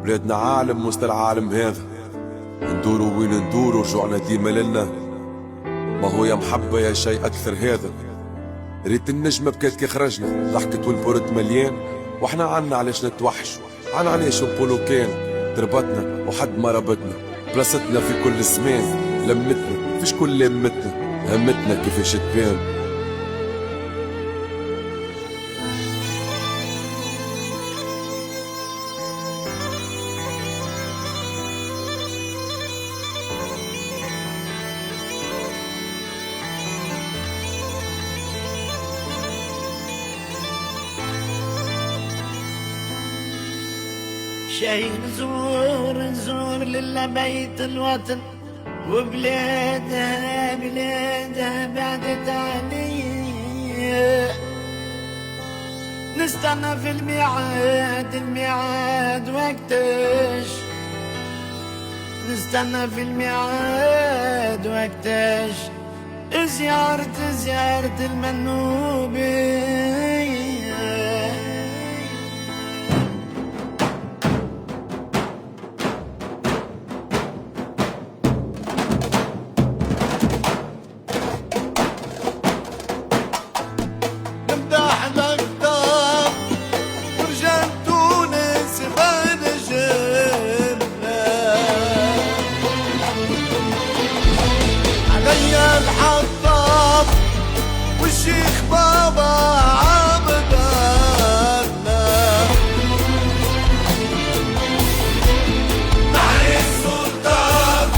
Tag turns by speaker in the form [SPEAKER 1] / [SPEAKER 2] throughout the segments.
[SPEAKER 1] بلادنا عالم وسط العالم هذا، ندورو وين ندورو رجوعنا ديما لنا. ما هو يا محبة يا شي أكثر هذا. ريت النجمة بكات كي خرجنا، ضحكت والبورد مليان، واحنا عنا علاش نتوحش، عنا علاش نقولو كان تربطنا وحد ما ربطنا. بلاصتنا في كل زمان، لمتنا فيش كل لمتنا، همتنا كيفاش تبان.
[SPEAKER 2] شي نزور لله بيت الوطن، وبلادها بعدت علي. نستنى في الميعاد وقتاش، نستنى في الميعاد وقتاش. زيارة المنوبة.
[SPEAKER 3] الحطاب والشيخ بابا عبدالنا، نحن السلطان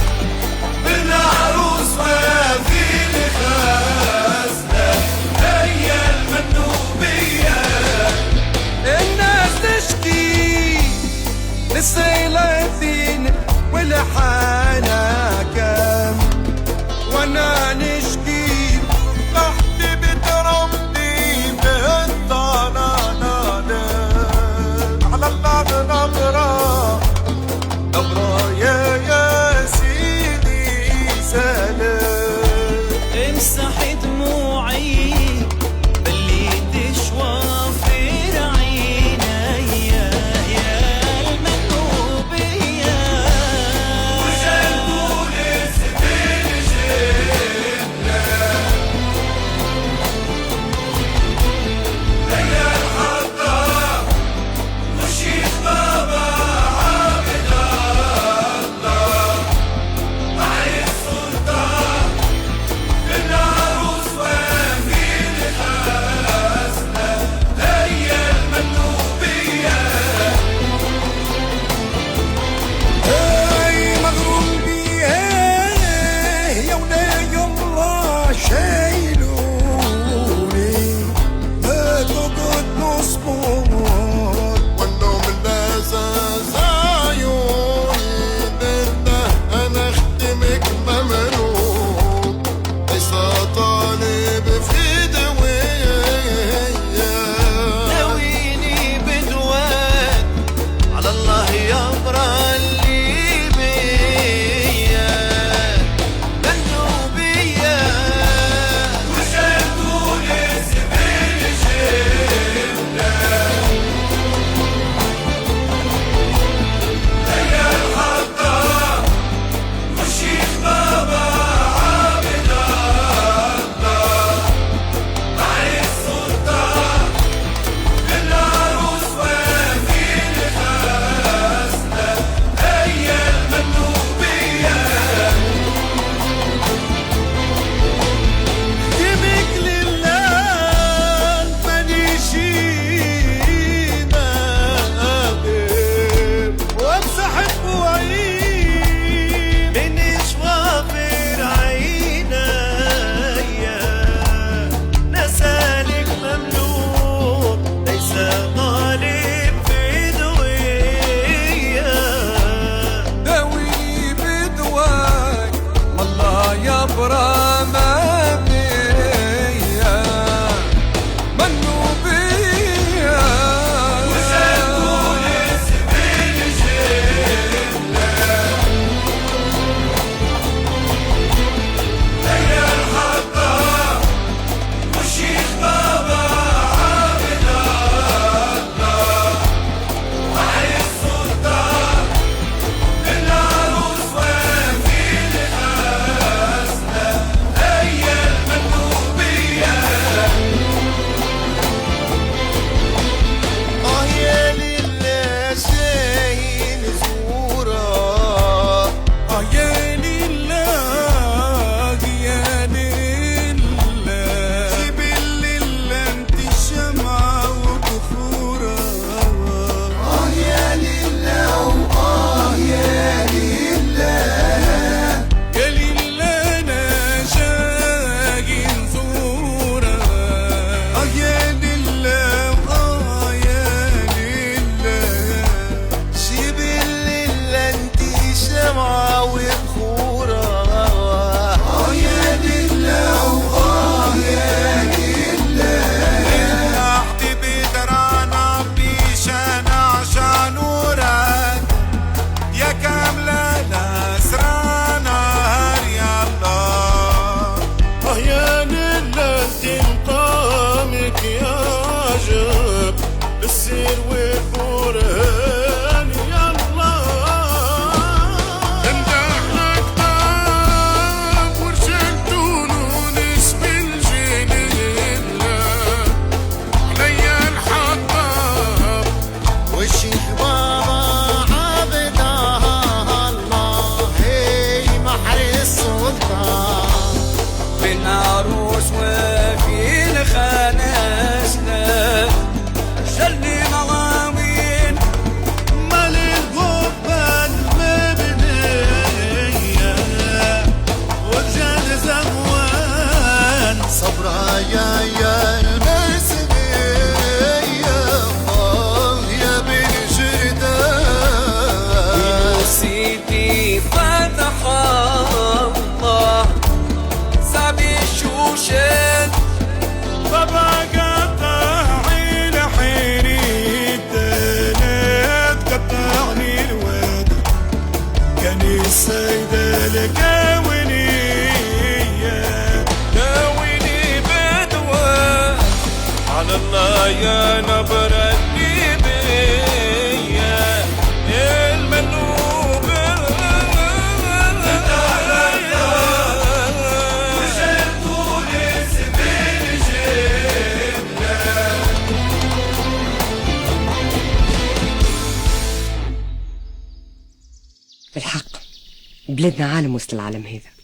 [SPEAKER 3] بالعروس وفي الخزنة، هي المنوبية. الناس تشكي للسيلاتين والحالة كام، وانا نشكي تحت بيت ربي
[SPEAKER 4] بالحق بلادنا عالم وسط العالم هذا.